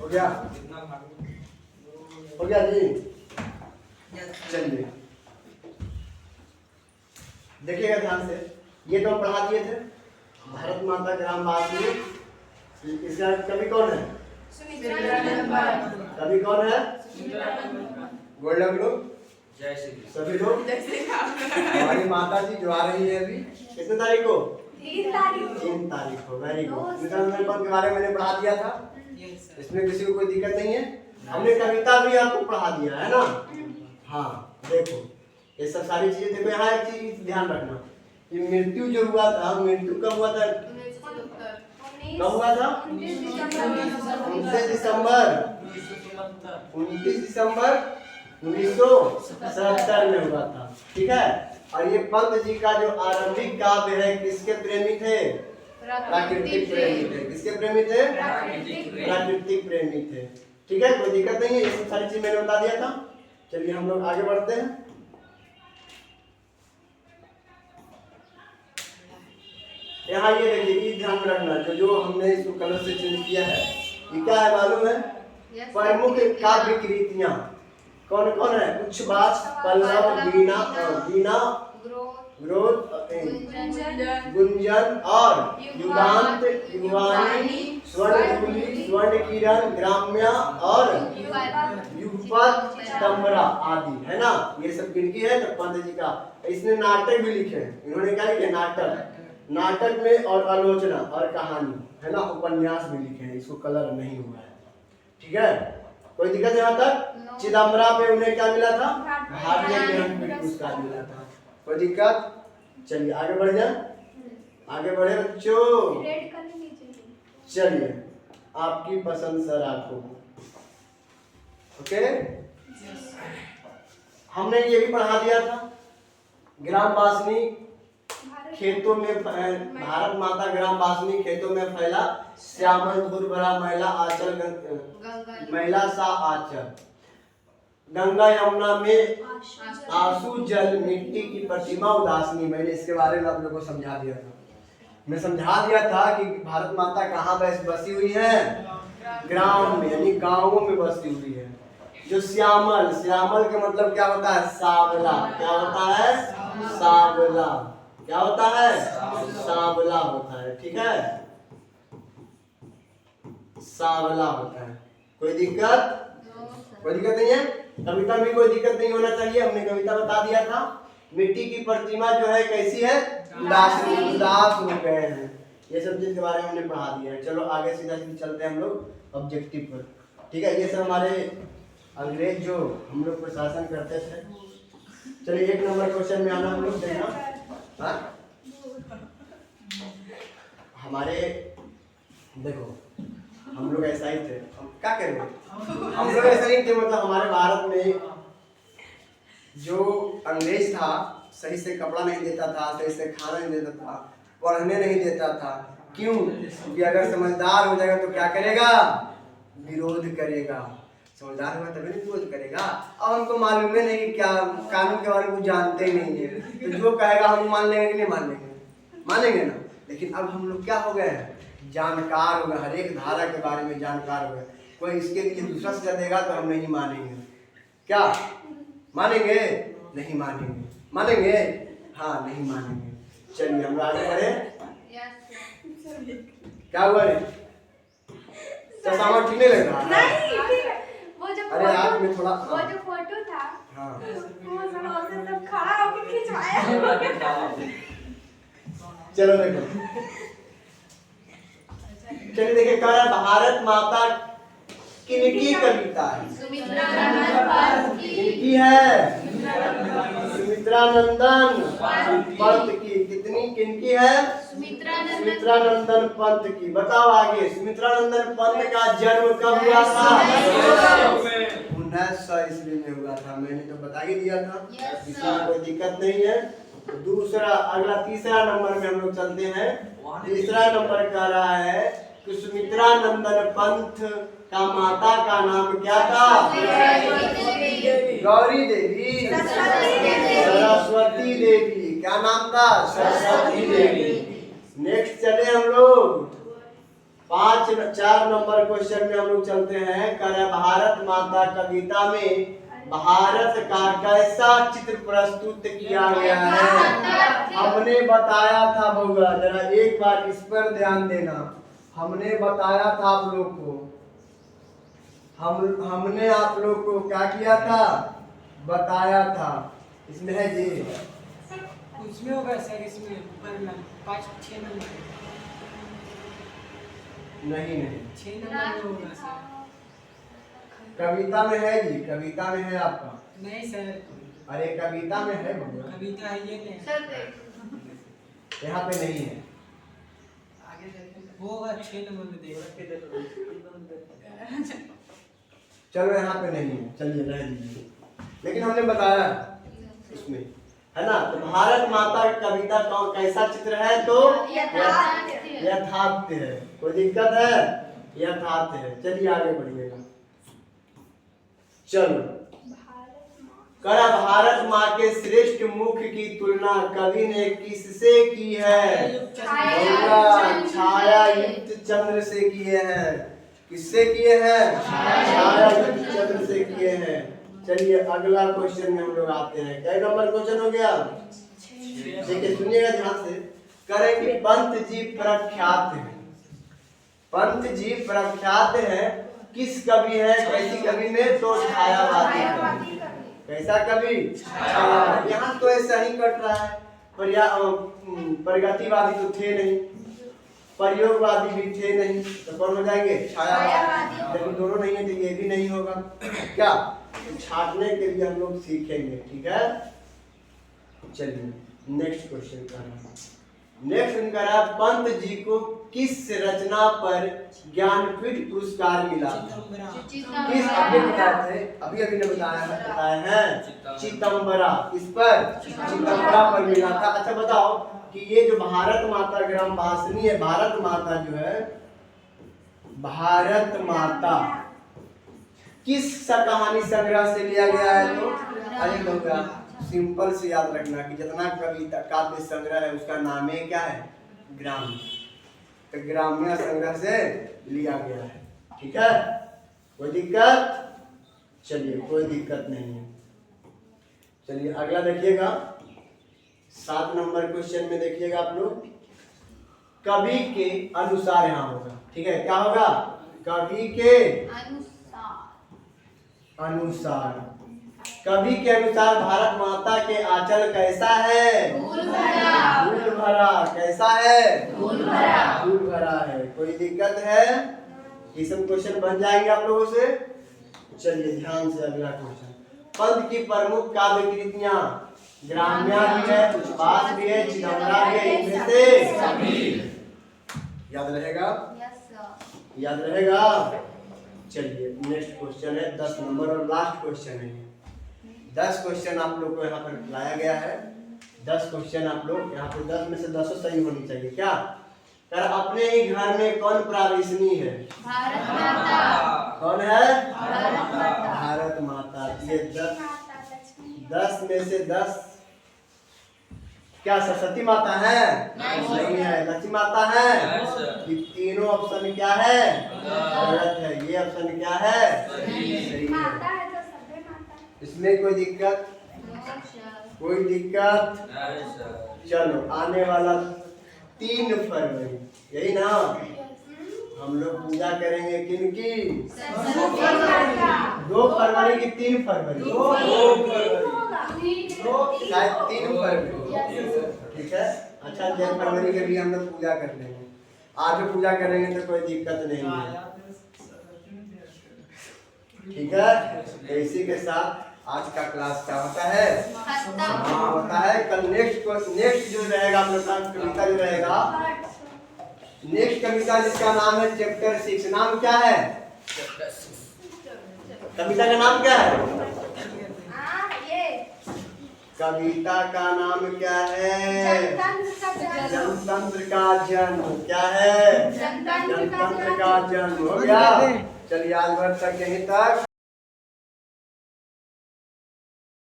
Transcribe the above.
हो गया? हो गया जी? चलिए देखिएगा ध्यान से, ये तो हम पढ़ा दिए थे भारत माता ग्रामवासी। इसका कवि कौन है? कवि कौन है? गोल्डन लोग जय श्री सभी लोग। हमारी माता जी जो आ रही है अभी कितने तारीख को? 3 तारीख को। Very good. के बारे में मैंने पढ़ा दिया था, इसमें किसी को कोई दिक्कत नहीं है। हमने कविता भी आपको पढ़ा दिया है ना। हाँ देखो ये सब सारी चीजें देखो। यहाँ एक चीज ध्यान रखना, ये मृत्यु जो हुआ था, मृत्यु कब हुआ था? कब हुआ था? 29 दिसंबर 1977 में हुआ था। ठीक है। और ये पंत जी का जो आरंभिक काव्य है किसके प्रेमी थे? प्राकृतिक प्रेमी थे। किसके प्रेमी थे? प्राकृतिक प्रेमी थे। ठीक है, कोई दिक्कत नहीं है, ये सब सारी चीज मैंने बता दिया था। चलिए हम लोग आगे बढ़ते हैं। यहाँ ये देखिए, ये ध्यान में रखना, जो हमने इसको कलर से चेंज किया है, ये क्या है मालूम है? प्रमुख काव्य कृतियां कौन कौन है? उच्छ्वास, पल्लव, वीणा, ग्रोथ, गुंजन और युगांत, युगवाणी, स्वर्णकुली, स्वर्ण किरण, ग्राम्य और युगपत, तमरा आदि है ना। ये सब किनकी है? तो पंत जी का। इसने नाटक भी लिखे हैं। इन्होंने क्या लिखे? नाटक में और आलोचना और कहानी है ना, उपन्यास भी लिखे हैं। इसको कलर नहीं हुआ है। ठीक है, कोई दिक्कत यहाँ तक? चिदम्बरा पे उन्हें क्या मिला था? भारतीय ज्ञानपीठ पुरस्कार मिला था। कोई दिक्कत? चलिए आगे बढ़ जाए। आगे बढ़े बच्चों। चलिए आपकी पसंद सर आपको। ओके, हमने ये भी पढ़ा दिया था ग्रामवासिनी खेतों में, भारत माता ग्रामवासिनी खेतों में फैला श्यामल धुर भरा महिला आंचल, महिला सा आंचल, गंगा यमुना में आंसू जल, मिट्टी की प्रतिमा उदासनी। मैंने इसके बारे में आप लोगों को समझा दिया था। मैं समझा दिया था कि भारत माता कहाँ बसी हुई है? ग्राम में, यानी गांवों में बसी हुई है। जो श्यामल, श्यामल का मतलब क्या होता है? सावला। क्या होता है? सावला। क्या होता है? सावला होता है। ठीक है, सावला होता है। कोई दिक्कत? कोई दिक्कत नहीं है। कविता में कोई दिक्कत नहीं होना चाहिए। हमने कविता बता दिया था। मिट्टी की प्रतिमा जो है कैसी है? उदास हो गए हैं। ये सब चीज के बारे में हमने पढ़ा दिया है। चलो आगे सीधा चलते हैं हम लोग ऑब्जेक्टिव पर। ठीक है, ये सब हमारे अंग्रेज जो हम लोग पर शासन करते थे। चलिए 1 नंबर क्वेश्चन में आना हम लोग देखना। हाँ? हमारे देखो हम लोग ऐसा ही थे। हम क्या करें, हम लोग ऐसा ही थे। मतलब हमारे भारत में जो अंग्रेज था सही से कपड़ा नहीं देता था, सही से खाना नहीं देता था, पढ़ने नहीं देता था। क्यों? क्योंकि अगर समझदार हो जाएगा तो क्या करेगा? विरोध करेगा। समझदार होगा तभी विरोध करेगा। अब हमको मालूम है नहीं, क्या कानून के बारे में कुछ जानते ही नहीं है, तो जो कहेगा हम मान लेंगे कि नहीं मान लेंगे? मानेंगे ना। लेकिन अब हम लोग क्या हो गए हैं? जानकार हो गए, हर एक धारा के बारे में जानकार हो गए। कोई इसके लिए दूसरा सजा देगा तो हम नहीं मानेंगे। क्या मानेंगे? नहीं मानेंगे। मानेंगे? हाँ नहीं मानेंगे। चलिए हम आगे बढ़े। क्या हुआ रे? चश्मा ठीक नहीं लग रहा? अरे यार मैं थोड़ा, वो जो फोटो था, हाँ वो सब खड़ा होकर खिंचवाया। चलो देखो, चलिए देखिए, कह रहा भारत माता किनकी कविता है? किनकी है? सुमित्रानंदन पंत की। कितनी किनकी है? सुमित्रानंदन पंत की। बताओ आगे, सुमित्रानंदन पंत का जन्म कब हुआ था? 1900 ईस्वी में हुआ था। मैंने तो बता ही दिया था, इसमें कोई दिक्कत नहीं है। दूसरा, अगला तीसरा नंबर में हम लोग चलते हैं। तीसरा नंबर कह रहा है कि सुमित्रानंदन पंत का माता का नाम क्या था? गौरी देवी, सरस्वती देवी। क्या नाम था? सरस्वती देवी। नेक्स्ट चले हम लोग 4 नंबर क्वेश्चन में हम लोग चलते हैं। कर भारत माता कविता में भारत का कैसा चित्र प्रस्तुत किया गया है? हमने बताया था बउआ, जरा एक बार इस पर ध्यान देना। हमने बताया था आप लोग को, हमने आप लोग को क्या किया था? बताया था। इसमें है जी, उसमें होगा सर, इसमें ऊपर में 5-6 नंबर नहीं 6 नंबर में होगा सर। कविता में है जी, कविता में है आपका। नहीं सर, अरे कविता में है बउआ, कविता है ये नहीं यहाँ पे नहीं है। आगे देखें होगा 6 नंबर में चलो यहाँ पे नहीं है, चलिए रह दीजिए। लेकिन हमने बताया उसमें, है ना? तो भारत माता कविता कैसा चित्र है? तो यथार्थ है। कोई दिक्कत है? यथार्थ है। चलिए आगे बढ़िएगा। चलो, कर भारत माँ के श्रेष्ठ मुख की तुलना कवि ने किससे की है? छाया युक्त चंद्र से किए हैं। किससे किए हैं? छाया युक्त चंद्र से किए हैं। चलिए अगला क्वेश्चन में हम लोग आते हैं। क्या नंबर क्वेश्चन हो गया? देखिए सुनिएगा ध्यान से। करेंगे पंत जी प्रख्यात है। पंत जी प्रख्यात है किस कवि है? कैसी कवि में? तो छायावादी कवि। कैसा कवि? छायावादी। यहाँ तो ऐसा ही कट रहा है। प्रगतिवादी तो थे नहीं, प्रयोगवादी भी थे नहीं, तो कौन हो जाएंगे? छायावादी। लेकिन दोनों नहीं है तो ये भी नहीं होगा। क्या छाटने के लिए हम लोग सीखेंगे, ठीक है? चलिए नेक्स्ट क्वेश्चन का नेक्स्ट उनका रहा, पंत जी को किस रचना पर ज्ञानपीठ पुरस्कार मिला? किस अभी बताए थे? अभी ने बताया है चितंबरा। इस पर चितंबरा पर मिला था। अच्छा बताओ कि ये जो भारत माता ग्राम भाषणी है, भारत माता जो है, भारत माता किस कहानी संग्रह से लिया गया है? तो अरे बउआ सिंपल से याद रखना कि जितना कविता काव्य संग्रह है उसका नाम है क्या है? ग्राम्य। तो ग्राम्य संग्रह से लिया गया है, ठीक है? कोई दिक्कत? चलिए कोई दिक्कत नहीं है। चलिए अगला देखिएगा। 7 नंबर क्वेश्चन में देखिएगा आप लोग, कवि के अनुसार यहाँ होगा, ठीक है? क्या होगा? कवि के अनुसार। कवि के अनुसार भारत माता के आंचल कैसा है? फूल भरा। कैसा है? फूल भरा है। कोई दिक्कत है? ये सब क्वेश्चन बन जाएंगे आप लोगों से। चलिए ध्यान से अगला क्वेश्चन। पंत की प्रमुख काव्य कृतियां ग्राम्या भी है, उच्छ्वास भी है, चिदंबरा भी है। इनमें से याद रहेगा? याद रहेगा? चलिए नेक्स्ट क्वेश्चन है 10 नंबर और लास्ट क्वेश्चन है। 10 क्वेश्चन आप लोग को यहाँ पर लाया गया है। 10 क्वेश्चन आप लोग यहाँ पर 10 में से 10 सही होनी चाहिए। क्या कर अपने ही घर में कौन प्रावेशनी है? भारत माता। कौन है? भारत माता। ये 10 में से 10 क्या सरस्वती माता है? नहीं है। लक्ष्मी माता है? ये तीनों ऑप्शन क्या है? गलत है। ये ऑप्शन क्या है? सही है। इसमें कोई दिक्कत? कोई दिक्कत? चलो आने वाला 3 फरवरी, यही ना हम लोग पूजा करेंगे किनकी? 2 फरवरी की 3 फरवरी? 2 शायद 3 फरवरी, ठीक है? अच्छा 3 फरवरी के भी हम लोग पूजा कर लेंगे। आज पूजा करेंगे तो कोई दिक्कत नहीं है, ठीक है? तो इसी के साथ आज का क्लास क्या होता है? हाँ होता है। कल नेक्स्ट जो रहेगा आप लोग का कविता जो रहेगा, नेक्स्ट कविता जिसका नाम है चैप्टर 6। नाम क्या है कविता का? नाम क्या है? कविता का नाम क्या है? जनतंत्र का जन्म। क्या है? जनतंत्र का जन्म। हो गया। चलिए आज भर तक यहीं तक।